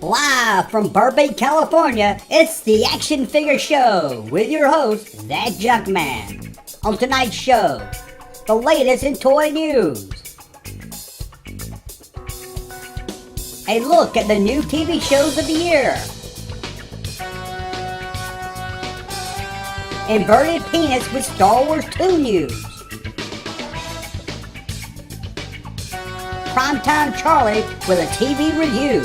Live from Burbank, California, it's the Action Figure Show with your host, that Junkman. On tonight's show, the latest in toy news. A look at the new TV shows of the year. Inverted penis with Star Wars 2 news. Primetime Charlie with a TV review.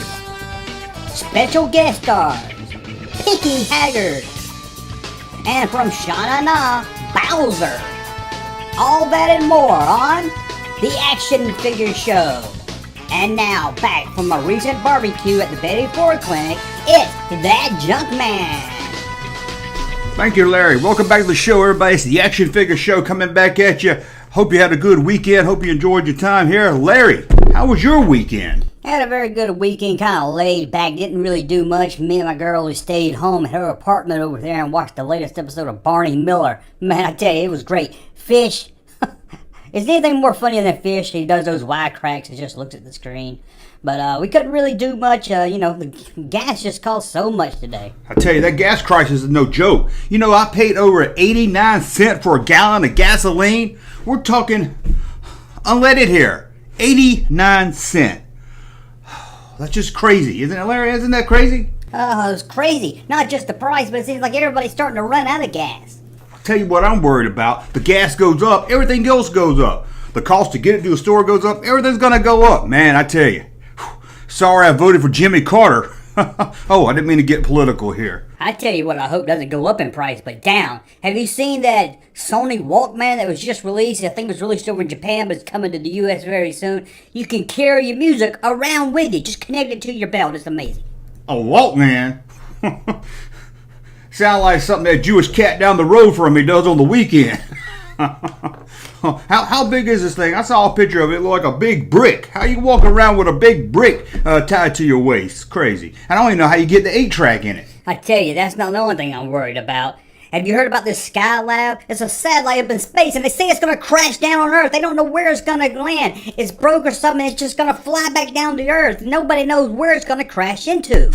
Special guest stars, Picky Haggard, and from Sha-Na-Na, Bowser. All that and more on the Action Figure Show. And now, back from a recent barbecue at the Betty Ford Clinic, it's that Junkman. Thank you, Larry. Welcome back to the show, everybody. It's the Action Figure Show coming back at you. Hope you had a good weekend. Hope you enjoyed your time here. Larry, how was your weekend? I had a very good weekend, kind of laid back, didn't really do much. Me and my girl who stayed home at her apartment over there and watched the latest episode of Barney Miller. Man, I tell you, it was great. Fish. Is there anything more funny than Fish? He does those wide cracks and just looks at the screen. But we couldn't really do much. The gas just cost so much today. I tell you, that gas crisis is no joke. You know, I paid over 89 cents for a gallon of gasoline. We're talking unleaded here. 89 cents. That's just crazy, isn't it, Larry? Isn't that crazy? Oh, it's crazy. Not just the price, but it seems like everybody's starting to run out of gas. I'll tell you what I'm worried about. The gas goes up, everything else goes up. The cost to get it to a store goes up, everything's going to go up. Man, I tell you. Sorry I voted for Jimmy Carter. Oh, I didn't mean to get political here. I tell you what I hope doesn't go up in price, but down. Have you seen that Sony Walkman that was just released? I think it was released over in Japan, but it's coming to the U.S. very soon. You can carry your music around with you. Just connect it to your belt. It's amazing. A Walkman? Sound like something that Jewish cat down the road from me does on the weekend. How big is this thing? I saw a picture of it. It looked like a big brick. How you walk around with a big brick tied to your waist? Crazy. I don't even know how you get the 8-track in it. I tell you, that's not the only thing I'm worried about. Have you heard about this Skylab? It's a satellite up in space, and they say it's going to crash down on Earth. They don't know where it's going to land. It's broke or something. It's just going to fly back down to Earth. Nobody knows where it's going to crash into.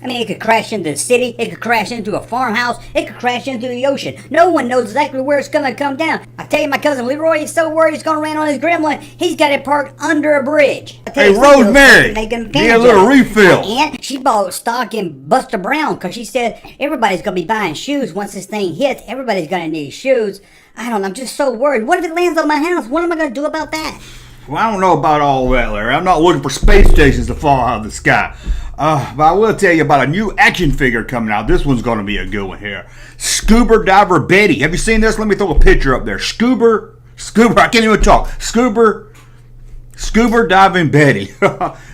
I mean, it could crash into the city, it could crash into a farmhouse, it could crash into the ocean. No one knows exactly where it's going to come down. I tell you, my cousin Leroy is so worried he's going to land on his gremlin, he's got it parked under a bridge. Hey, Rosemary, need a little refill. And she bought stock in Buster Brown because she said everybody's going to be buying shoes once this thing hits. Everybody's going to need shoes. I don't know, I'm just so worried. What if it lands on my house? What am I going to do about that? Well, I don't know about all that, Larry. I'm not looking for space stations to fall out of the sky. But I will tell you about a new action figure coming out. This one's going to be a good one here. Scuba Diver Betty. Have you seen this? Let me throw a picture up there. Scuba, I can't even talk. Scuba Diving Betty.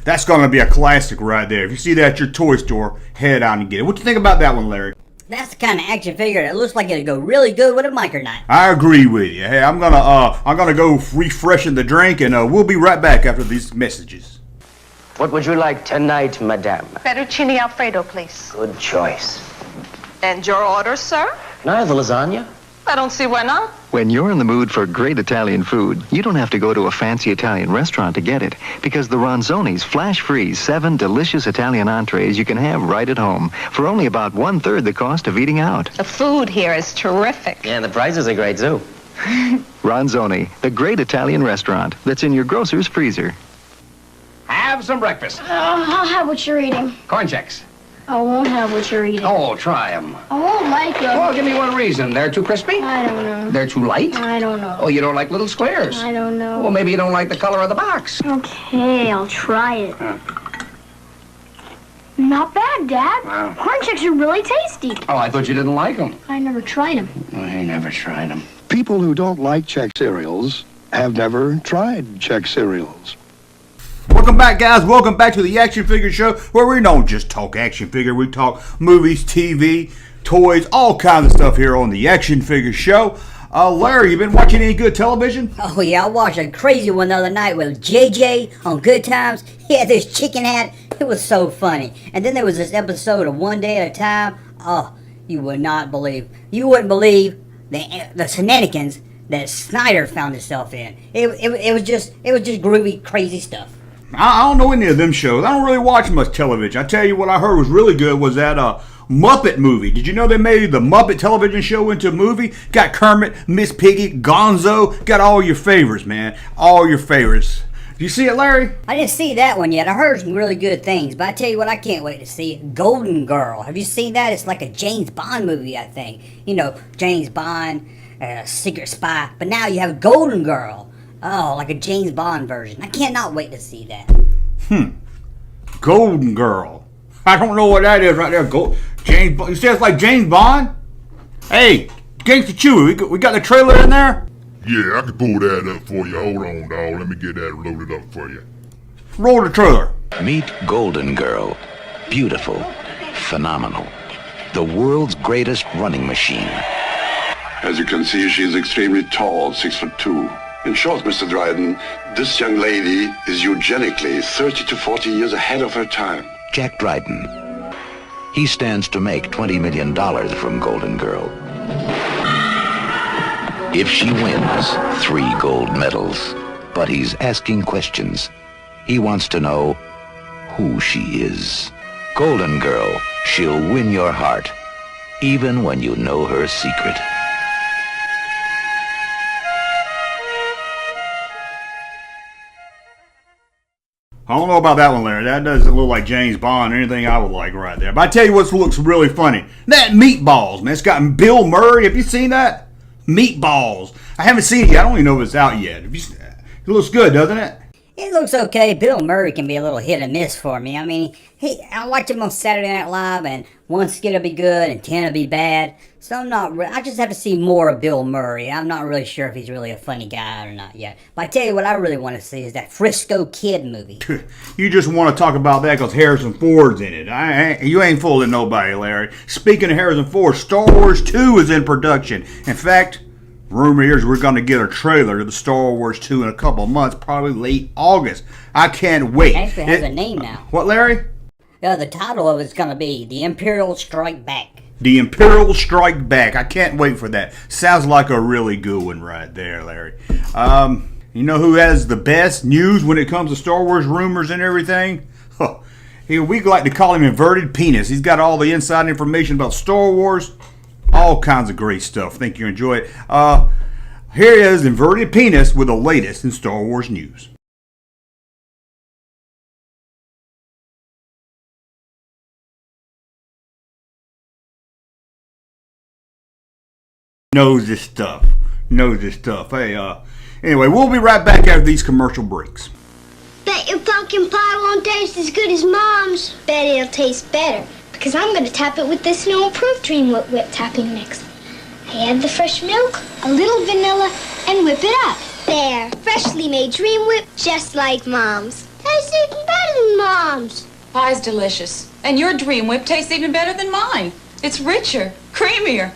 That's going to be a classic right there. If you see that at your toy store, head out and get it. What do you think about that one, Larry? That's the kind of action figure that looks like it'll go really good with a micronite. I agree with you. Hey, I'm gonna go refreshing the drink, and we'll be right back after these messages. What would you like tonight, madame? Fettuccine Alfredo, please. Good choice. And your order, sir? Can I have the lasagna? I don't see why not. When you're in the mood for great Italian food, you don't have to go to a fancy Italian restaurant to get it, because the Ronzoni's flash-freeze 7 delicious Italian entrees you can have right at home for only about 1/3 the cost of eating out. The food here is terrific. Yeah, and the prices are great, too. Ronzoni, the great Italian restaurant that's in your grocer's freezer. Have some breakfast. I'll have what you're eating. Corn checks. I won't have what you're eating. Oh, try them. I won't like them. Well, give me one reason. They're too crispy? I don't know. They're too light? I don't know. Oh, you don't like little squares? I don't know. Well, maybe you don't like the color of the box. Okay, I'll try it. Not bad, Dad. Wow. Corn checks are really tasty. Oh, I thought you didn't like them. I never tried them. I never tried them. People who don't like Czech cereals have never tried Czech cereals. Welcome back, guys. Welcome back to the Action Figure Show, where we don't just talk action figure. We talk movies, TV, toys, all kinds of stuff here on the Action Figure Show. Larry, you been watching any good television? Oh yeah, I watched a crazy one the other night with JJ on Good Times. He had this chicken hat. It was so funny. And then there was this episode of One Day at a Time. Oh, you wouldn't believe the shenanigans that Snyder found himself in. It was just groovy, crazy stuff. I don't know any of them shows. I don't really watch much television. I tell you what I heard was really good was that Muppet movie. Did you know they made the Muppet television show into a movie? Got Kermit, Miss Piggy, Gonzo. Got all your favorites, man. All your favorites. Did you see it, Larry? I didn't see that one yet. I heard some really good things, but I tell you what, I can't wait to see Golden Girl. Have you seen that? It's like a James Bond movie, I think. You know, James Bond, Secret Spy, but now you have Golden Girl. Oh, like a James Bond version. I cannot wait to see that. Golden Girl. I don't know what that is right there. James Bond. You say it's like James Bond? Hey, Gangsta Chewy, we got the trailer in there? Yeah, I can pull that up for you. Hold on, dog. Let me get that loaded up for you. Roll the trailer. Meet Golden Girl. Beautiful. Phenomenal. The world's greatest running machine. As you can see, she is extremely tall, 6'2". In short, Mr. Dryden, this young lady is eugenically 30 to 40 years ahead of her time. Jack Dryden. He stands to make $20 million from Golden Girl. If she wins, 3 gold medals. But he's asking questions. He wants to know who she is. Golden Girl, she'll win your heart, even when you know her secret. I don't know about that one, Larry. That doesn't look like James Bond or anything I would like right there. But I tell you what looks really funny. That Meatballs, man. It's got Bill Murray. Have you seen that? Meatballs. I haven't seen it yet. I don't even know if it's out yet. It looks good, doesn't it? It looks okay. Bill Murray can be a little hit and miss for me. I mean, I watch him on Saturday Night Live, and one skit will be good and 10 will be bad. So I just have to see more of Bill Murray. I'm not really sure if he's really a funny guy or not yet. But I tell you what I really want to see is that Frisco Kid movie. You just want to talk about that because Harrison Ford's in it. You ain't fooling nobody, Larry. Speaking of Harrison Ford, Star Wars 2 is in production. In fact, rumor is we're going to get a trailer to the Star Wars 2 in a couple of months, probably late August. I can't wait. It actually has a name now. What, Larry? The title of it's going to be The Imperial Strike Back. The Imperial Strike Back. I can't wait for that. Sounds like a really good one right there, Larry. You know who has the best news when it comes to Star Wars rumors and everything? We like to call him Inverted Penis. He's got all the inside information about Star Wars. All kinds of great stuff. Think you enjoy it. Here is Inverted Penis with the latest in Star Wars news. Knows this stuff. Hey, anyway, we'll be right back after these commercial breaks. Bet your pumpkin pie won't taste as good as Mom's. Bet it'll taste better, because I'm going to tap it with this new improved Dream Whip tapping mix. I add the fresh milk, a little vanilla, and whip it up. There, freshly made Dream Whip, just like Mom's. Tastes even better than Mom's. Pie's delicious. And your Dream Whip tastes even better than mine. It's richer, creamier.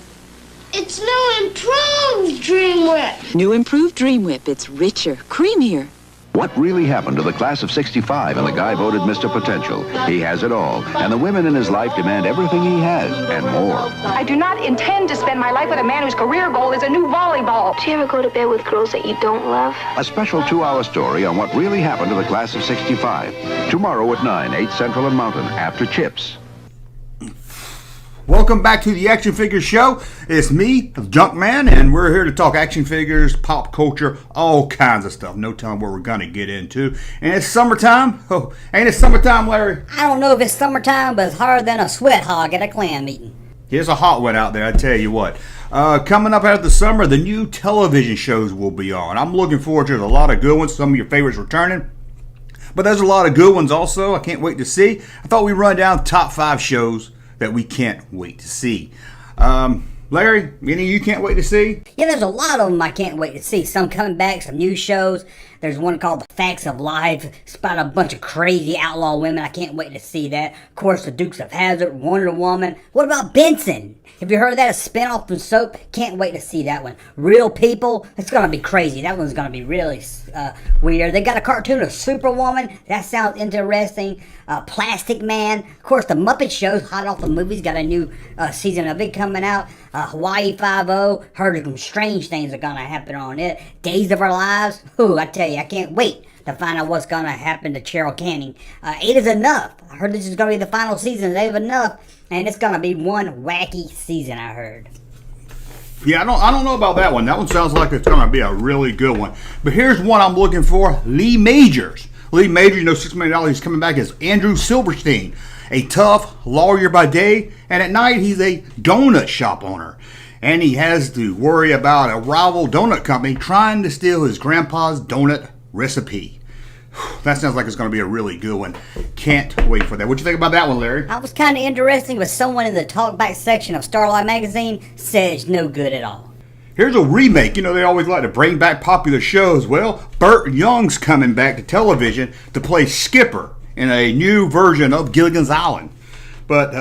It's new improved Dream Whip. New improved Dream Whip. It's richer, creamier. What really happened to the class of '65 and the guy voted Mr. Potential? He has it all, and the women in his life demand everything he has and more. I do not intend to spend my life with a man whose career goal is a new volleyball. Do you ever go to bed with girls that you don't love? A special 2-hour story on what really happened to the class of '65. Tomorrow at 9, 8 Central and Mountain, after Chips. Welcome back to the Action Figures Show. It's me, Junkman, and we're here to talk action figures, pop culture, all kinds of stuff. No telling what we're going to get into. And it's summertime. Oh, ain't it summertime, Larry? I don't know if it's summertime, but it's hotter than a sweat hog at a clan meeting. Here's a hot one out there, I tell you what. Coming up after the summer, the new television shows will be on. I'm looking forward to it. A lot of good ones, some of your favorites returning. But there's a lot of good ones also I can't wait to see. I thought we'd run down top 5 shows that we can't wait to see. Larry, any you can't wait to see? Yeah, there's a lot of them I can't wait to see. Some coming back, some new shows. There's one called The Facts of Life. It's about a bunch of crazy outlaw women. I can't wait to see that. Of course, The Dukes of Hazzard, Wonder Woman. What about Benson? Have you heard of that? A spinoff from Soap? Can't wait to see that one. Real People. It's going to be crazy. That one's going to be really weird. They got a cartoon of Superwoman. That sounds interesting. Plastic Man. Of course, The Muppet Show, hot off the movies. Got a new season of it coming out. Hawaii Five-0. Heard some strange things are going to happen on it. Days of Our Lives. Ooh, I tell you, I can't wait to find out what's going to happen to Cheryl Canning. 8 is Enough. I heard this is going to be the final season of 8 is Enough. And it's going to be one wacky season, I heard. Yeah, I don't know about that one. That one sounds like it's going to be a really good one. But here's one I'm looking for. Lee Majors. Lee Majors, $6 million. He's coming back as Andrew Silverstein, a tough lawyer by day, and at night he's a donut shop owner. And he has to worry about a rival donut company trying to steal his grandpa's donut recipe. That sounds like it's going to be a really good one. Can't wait for that. What you think about that one, Larry? I was kind of interesting, but someone in the talkback section of Starlight Magazine said it's no good at all. Here's a remake. They always like to bring back popular shows. Well, Burt Young's coming back to television to play Skipper in a new version of Gilligan's Island. But,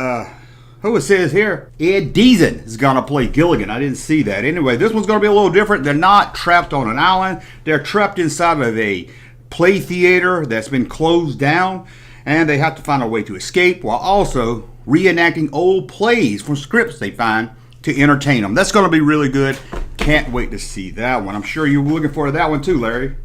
who it says here? Ed Deason is going to play Gilligan. I didn't see that. Anyway, this one's going to be a little different. They're not trapped on an island. They're trapped inside of a play theater that's been closed down, and they have to find a way to escape while also reenacting old plays from scripts they find to entertain them. That's going to be really good. Can't wait to see that one. I'm sure you're looking forward to that one too, Larry.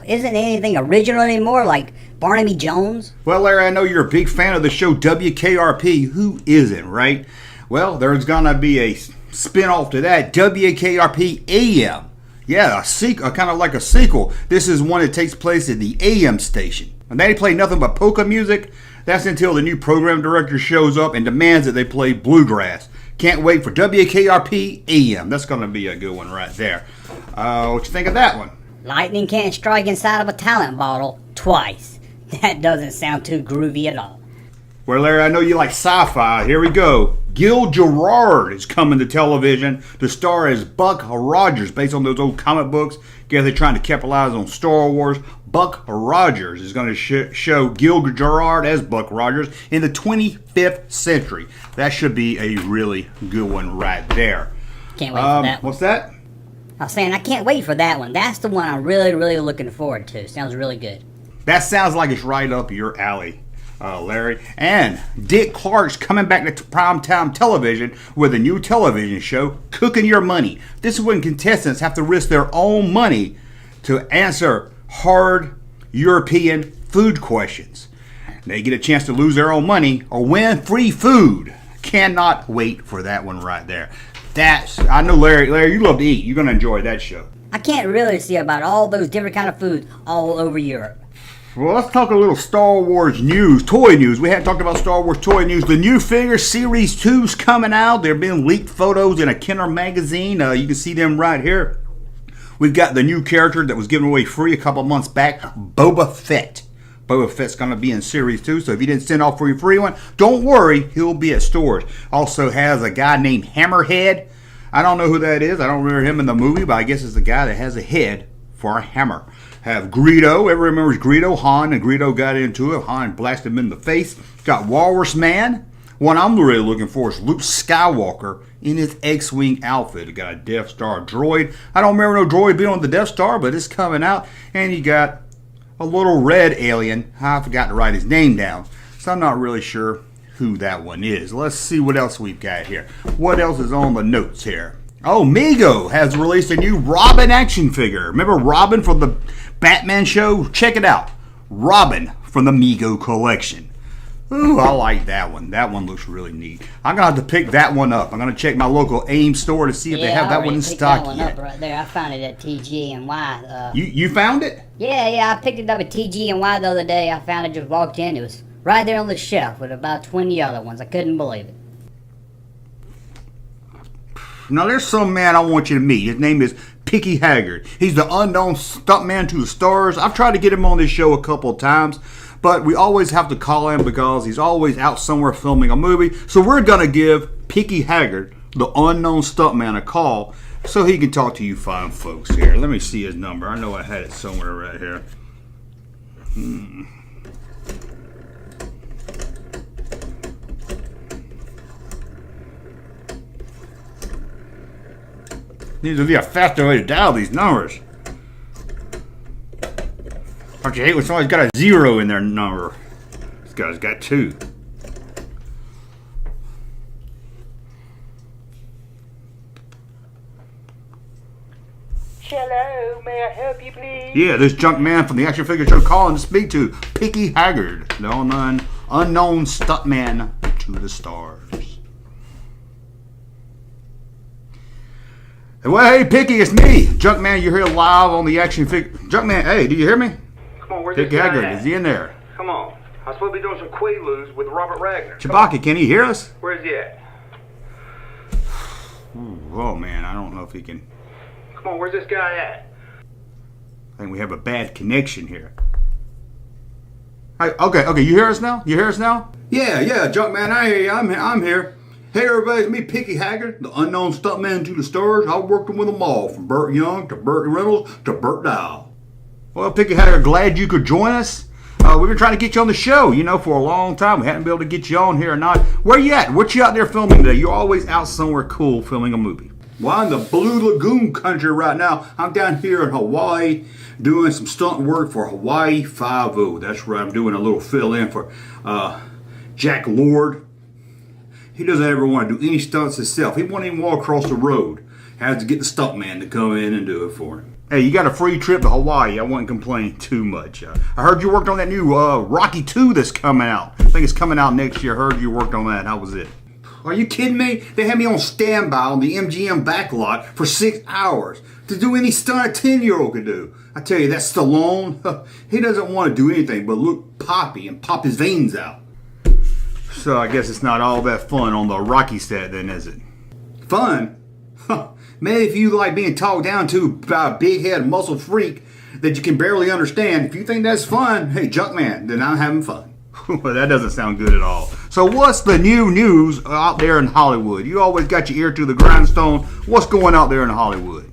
Isn't anything original anymore, like Barnaby Jones? Well, Larry, I know you're a big fan of the show WKRP. Who isn't, right? Well, there's going to be a spin-off to that, WKRP AM. Yeah, a sequel, kind of like a sequel. This is one that takes place at the AM station. And they play nothing but polka music. That's until the new program director shows up and demands that they play bluegrass. Can't wait for WKRP AM. That's going to be a good one right there. What you think of that one? Lightning can't strike inside of a talent bottle twice. That doesn't sound too groovy at all. Well, Larry, I know you like sci-fi. Here we go. Gil Gerard is coming to television to star as Buck Rogers, based on those old comic books. Guess they're trying to capitalize on Star Wars. Buck Rogers is going to show Gil Gerard as Buck Rogers in the 25th century. That should be a really good one right there. Can't wait for that one. What's that? I was saying I can't wait for that one. That's the one I'm really, really looking forward to. Sounds really good. That sounds like it's right up your alley, Larry. And Dick Clark's coming back to primetime television with a new television show, Cooking Your Money. This is when contestants have to risk their own money to answer hard European food questions. They get a chance to lose their own money or win free food. Cannot wait for that one right there. I know, Larry, you love to eat. You're going to enjoy that show. I can't really see about all those different kind of foods all over Europe. Well, let's talk a little Star Wars news, toy news. We hadn't talked about Star Wars toy news. The new figure Series 2's coming out. There have been leaked photos in a Kenner magazine. You can see them right here. We've got the new character that was given away free a couple months back, Boba Fett. Boba Fett's going to be in Series 2, so if you didn't send off for your free one, don't worry, he'll be at stores. Also has a guy named Hammerhead. I don't know who that is. I don't remember him in the movie, but I guess it's the guy that has a head for a hammer. Have Greedo. Everyone remembers Greedo. Han and Greedo got into it. Han blasted him in the face. Got Walrus Man. One I'm really looking for is Luke Skywalker in his X-Wing outfit. He got a Death Star droid. I don't remember no droid being on the Death Star, but it's coming out. And you got a little red alien. I forgot to write his name down, so I'm not really sure who that one is. Let's see what else we've got here. What else is on the notes here? Oh, Mego has released a new Robin action figure. Remember Robin from the Batman show? Check it out. Robin from the Mego collection. Ooh, I like that one. That one looks really neat. I'm going to have to pick that one up. I'm going to check my local AIM store to see if they have that one in stock yet. That one up right there. I found it at TG&Y. You found it? Yeah, I picked it up at TG&Y the other day. I found it, just walked in. It was right there on the shelf with about 20 other ones. I couldn't believe it. Now, there's some man I want you to meet. His name is Picky Haggard. He's the unknown stuntman to the stars. I've tried to get him on this show a couple of times, but we always have to call him because he's always out somewhere filming a movie. So we're going to give Picky Haggard the unknown stuntman a call so he can talk to you fine folks here. Let me see his number. I know I had it somewhere right here. Needs to be a faster way to dial these numbers. Don't you hate when somebody's got a 0 in their number? This guy's got 2. Hello, may I help you, please? Yeah, this Junkman from the Action Figure Show calling to speak to Picky Haggard, the unknown stuntman to the stars. Well, hey, Picky, it's me. Junkman, you're here live on the Action Figure... Junkman, hey, do you hear me? Come on, where's Picky this guy Haggard, at? is he in there? Come on. I'm supposed to be doing some Quaaludes with Robert Wagner. Chewbacca, can he hear us? Where's he at? Ooh, oh, man, I don't know if he can... Come on, where's this guy at? I think we have a bad connection here. Hey, okay, you hear us now? You hear us now? Yeah, Junkman, I hear you. I'm here. Hey everybody, it's me, Picky Haggard, the unknown stuntman to the stars. I worked with them all, from Burt Young to Burt Reynolds to Burt Dial. Well, Picky Haggard, glad you could join us. We've been trying to get you on the show, for a long time. We haven't been able to get you on here or not. Where you at? What you out there filming today? You're always out somewhere cool filming a movie. Well, I'm in the Blue Lagoon country right now. I'm down here in Hawaii doing some stunt work for Hawaii Five-0. That's where I'm doing a little fill-in for Jack Lord. He doesn't ever want to do any stunts himself. He won't even walk across the road. Has to get the stuntman to come in and do it for him. Hey, you got a free trip to Hawaii. I wouldn't complain too much. I heard you worked on that new Rocky 2 that's coming out. I think it's coming out next year. I heard you worked on that. How was it? Are you kidding me? They had me on standby on the MGM backlot for 6 hours to do any stunt a 10-year-old could do. I tell you, that Stallone, he doesn't want to do anything but look poppy and pop his veins out. So I guess it's not all that fun on the Rocky set then, is it? Fun? Maybe if you like being talked down to by a big head muscle freak that you can barely understand, if you think that's fun, hey, Junkman, then I'm having fun. Well, that doesn't sound good at all. So what's the new news out there in Hollywood? You always got your ear to the grindstone. What's going out there in Hollywood?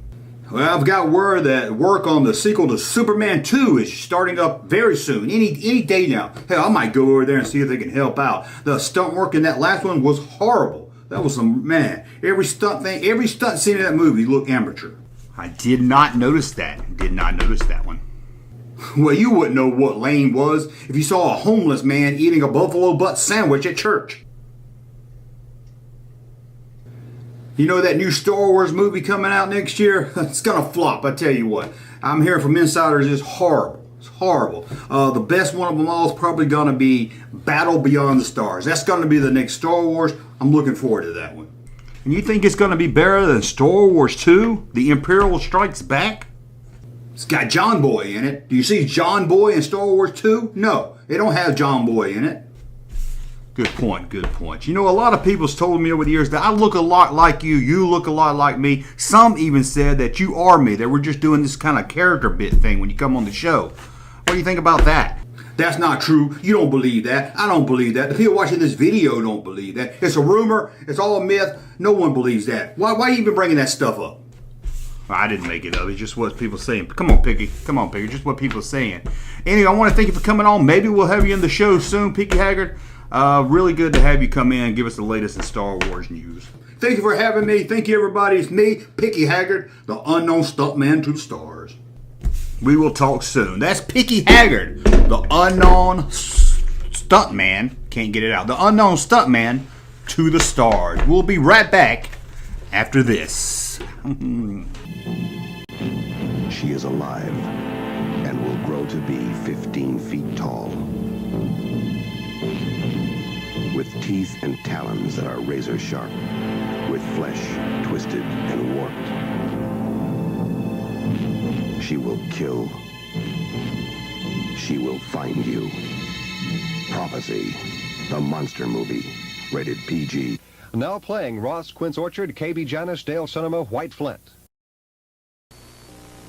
Well, I've got word that work on the sequel to Superman 2 is starting up very soon, any day now. Hell, I might go over there and see if they can help out. The stunt work in that last one was horrible. That was some, man, every stunt scene in that movie looked amateur. I did not notice that. Did not notice that one. Well, you wouldn't know what lane was if you saw a homeless man eating a buffalo butt sandwich at church. You know that new Star Wars movie coming out next year? It's gonna flop, I tell you what. I'm hearing from insiders it's horrible. It's horrible. The best one of them all is probably gonna be Battle Beyond the Stars. That's gonna be the next Star Wars. I'm looking forward to that one. And you think it's gonna be better than Star Wars 2? The Imperial Strikes Back? It's got John Boy in it. Do you see John Boy in Star Wars 2? No, they don't have John Boy in it. Good point, good point. You know, a lot of people's told me over the years that I look a lot like you, you look a lot like me. Some even said that you are me, that we're just doing this kind of character bit thing when you come on the show. What do you think about that? That's not true. You don't believe that. I don't believe that. The people watching this video don't believe that. It's a rumor. It's all a myth. No one believes that. Why are you even bringing that stuff up? I didn't make it up. It's just what people are saying. Come on, Picky. Come on, Picky. Just what people are saying. Anyway, I want to thank you for coming on. Maybe we'll have you in the show soon, Picky Haggard. Really good to have you come in and give us the latest in Star Wars news. Thank you for having me. Thank you, everybody. It's me, Picky Haggard, the unknown stuntman to the stars. We will talk soon. That's Picky Haggard, the unknown stuntman. Can't get it out. The unknown stuntman to the stars. We'll be right back after this. She is alive and will grow to be 15 feet tall. With teeth and talons that are razor sharp, with flesh twisted and warped. She will kill. She will find you. Prophecy, the monster movie, rated PG. Now playing Ross Quince Orchard, KB Janis, Dale Cinema, White Flint.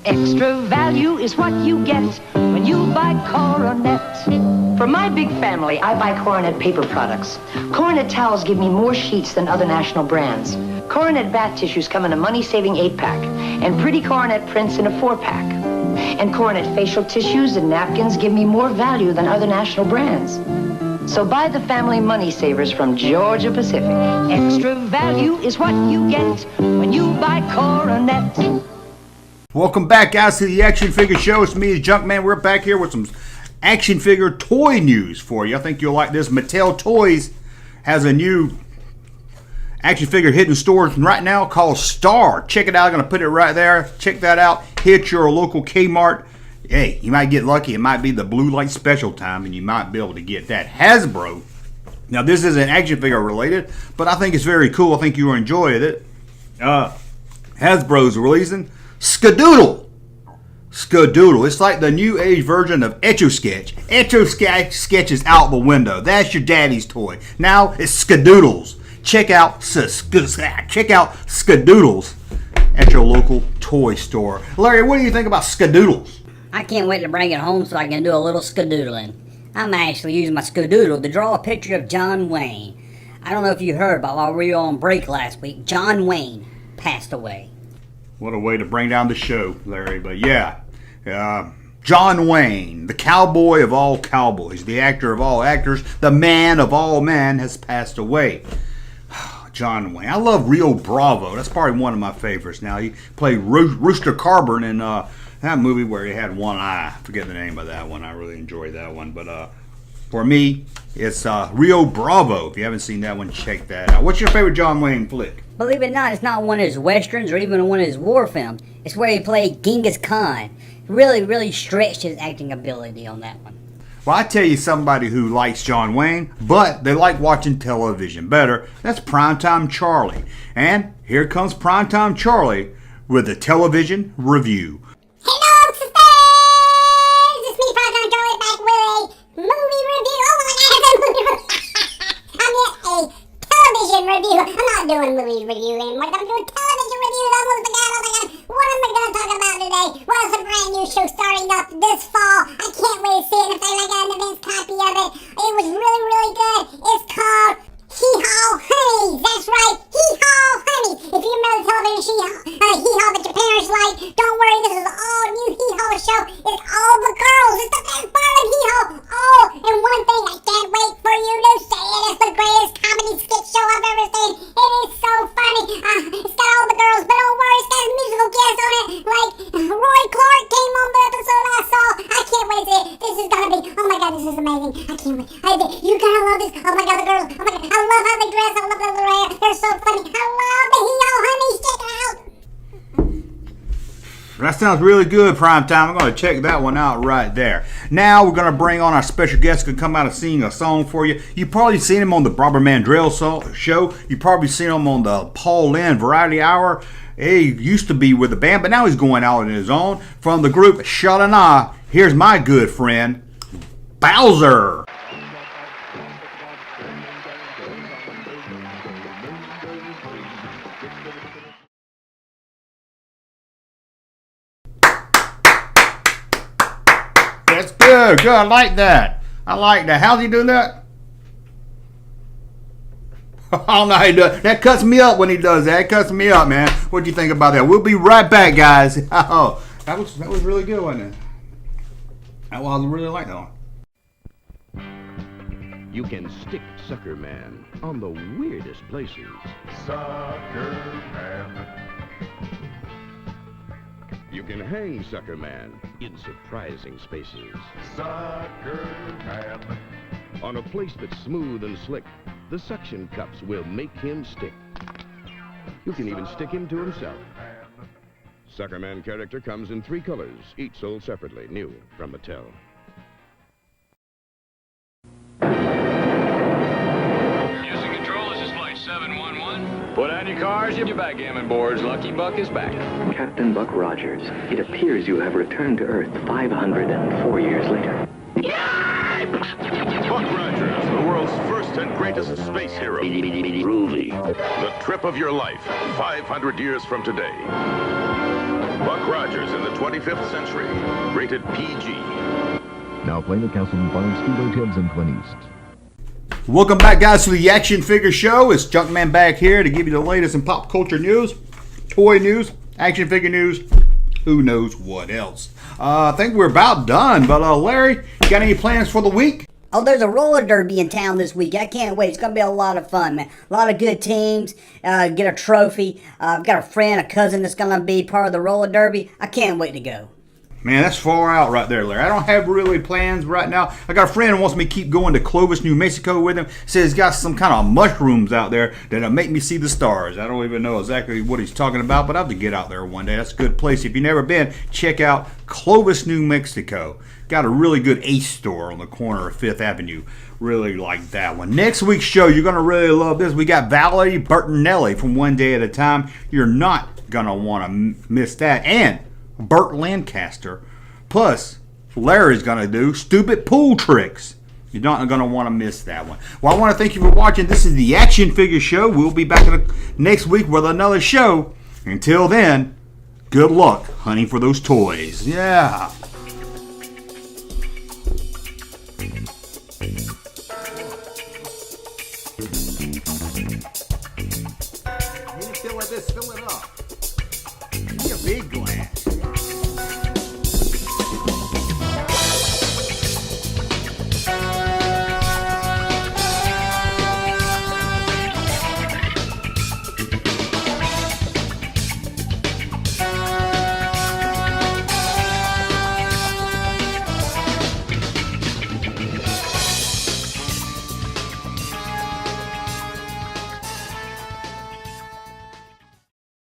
Extra value is what you get when you buy Coronet. For my big family, I buy Coronet paper products. Coronet towels give me more sheets than other national brands. Coronet bath tissues come in a money-saving 8-pack, and pretty Coronet prints in a 4-pack. And Coronet facial tissues and napkins give me more value than other national brands. So buy the family money savers from Georgia Pacific. Extra value is what you get when you buy Coronet. Welcome back, guys, to the Action Figure Show. It's me, Junkman. We're back here with some action figure toy news for you. I think you'll like this. Mattel Toys has a new action figure hitting stores right now called Star. Check it out. I'm going to put it right there. Check that out. Hit your local Kmart. Hey, you might get lucky. It might be the blue light special time, and you might be able to get that. Hasbro. Now, this isn't action figure related, but I think it's very cool. I think you'll enjoy it. Hasbro's releasing Skadoodle. Skadoodle. It's like the new age version of Etch-a-Sketch. Etch-a-Sketch is out the window. That's your daddy's toy. Now it's Skadoodles. Check out Skadoodles at your local toy store. Larry, what do you think about Skadoodles? I can't wait to bring it home so I can do a little skadoodling. I'm actually using my Skadoodle to draw a picture of John Wayne. I don't know if you heard, but while we were on break last week, John Wayne passed away. What a way to bring down the show, Larry. But yeah, John Wayne, the cowboy of all cowboys, the actor of all actors, the man of all men, has passed away. John Wayne. I love Rio Bravo. That's probably one of my favorites. Now, he played Rooster Carbon in that movie where he had one eye. I forget the name of that one. I really enjoyed that one. But for me, it's Rio Bravo. If you haven't seen that one, check that out. What's your favorite John Wayne flick? Believe it or not, it's not one of his westerns or even one of his war films. It's where he played Genghis Khan. Really, really stretched his acting ability on that one. Well, I tell you somebody who likes John Wayne, but they like watching television better. That's Primetime Charlie. And here comes Primetime Charlie with a television review. Hello, sisters! It's me, Primetime Charlie, back with a movie review. Oh my God, it's a movie review. I'm a television review. I'm not doing movie review anymore. I'm doing television reviews. I almost forgot. Oh my God. What am I going to talk about today? Well, it's a brand new show starting up this fall. I can't wait to see it. In fact, I got an advance copy of it. It was really, really good. It's called Hee-Haw Honey. That's right. Hee-Haw Honey. If you remember the television Hee-Haw that your parents like, don't worry. This is an all-new Hee-Haw show. It's all the girls. It's the best part of Hee-Haw. Oh, and one thing I can't wait for you to say it. It's the greatest comedy skit show I've ever seen. It is so funny. It's got all the girls, but don't worry. It's got musical guests on it. Like Roy Clark came on the episode I saw. I can't wait to see it. This is gonna be, oh my God, this is amazing. I can't wait. You're gonna love this. Oh my God, the girls. Oh my God, I love how they dress. I love their little hair. They're so funny. I love the Hee-Haw Honeys. Check it out. That sounds really good, Primetime. I'm going to check that one out right there. Now we're going to bring on our special guest who can come out and sing a song for you. You've probably seen him on the Barbara Mandrell show. You've probably seen him on the Paul Lynde Variety Hour. He used to be with the band, but now he's going out on his own. From the group Shot-a-Na, here's my good friend, Bowser. That's good. Good. I like that. How's he doing that? I don't know how he does. That cuts me up when he does that. It cuts me up, man. What do you think about that? We'll be right back, guys. Oh, that was really good, wasn't it? I really like that one. You can stick Sucker Man on the weirdest places. Sucker Man. You can hang Sucker Man in surprising spaces. Sucker Man. On a place that's smooth and slick, the suction cups will make him stick. You can even stick him to himself. Sucker Man character comes in 3 colors, each sold separately, new from Mattel. Houston Control, this is Flight 711. Put on your cars, your backgammon boards. Lucky Buck is back. Captain Buck Rogers, it appears you have returned to Earth 504 years later. Buck Rogers, the world's first and greatest space hero. Groovy. The trip of your life, 500 years from today. Buck Rogers in the 25th century. Rated PG. Now playing at Castleton Farm, Speedo Tibbs and Twin East. Welcome back, guys, to the Action Figure Show. It's Junkman back here to give you the latest in pop culture news, toy news, action figure news, who knows what else. I think we're about done, but Larry, you got any plans for the week? Oh, there's a roller derby in town this week. I can't wait. It's going to be a lot of fun, man. A lot of good teams. Get a trophy. I've got a friend, a cousin that's going to be part of the roller derby. I can't wait to go. Man, that's far out right there, Larry. I don't have really plans right now. I got a friend who wants me to keep going to Clovis, New Mexico with him. Says he's got some kind of mushrooms out there that'll make me see the stars. I don't even know exactly what he's talking about, but I'll have to get out there one day. That's a good place. If you've never been, check out Clovis, New Mexico. Got a really good Ace store on the corner of 5th Avenue. Really like that one. Next week's show, you're going to really love this. We got Valerie Bertinelli from One Day at a Time. You're not going to want to miss that. And Burt Lancaster. Plus, Larry's going to do stupid pool tricks. You're not going to want to miss that one. Well, I want to thank you for watching. This is the Action Figure Show. We'll be back next week with another show. Until then, good luck hunting for those toys. Yeah. Fill it up. Give me a big glass.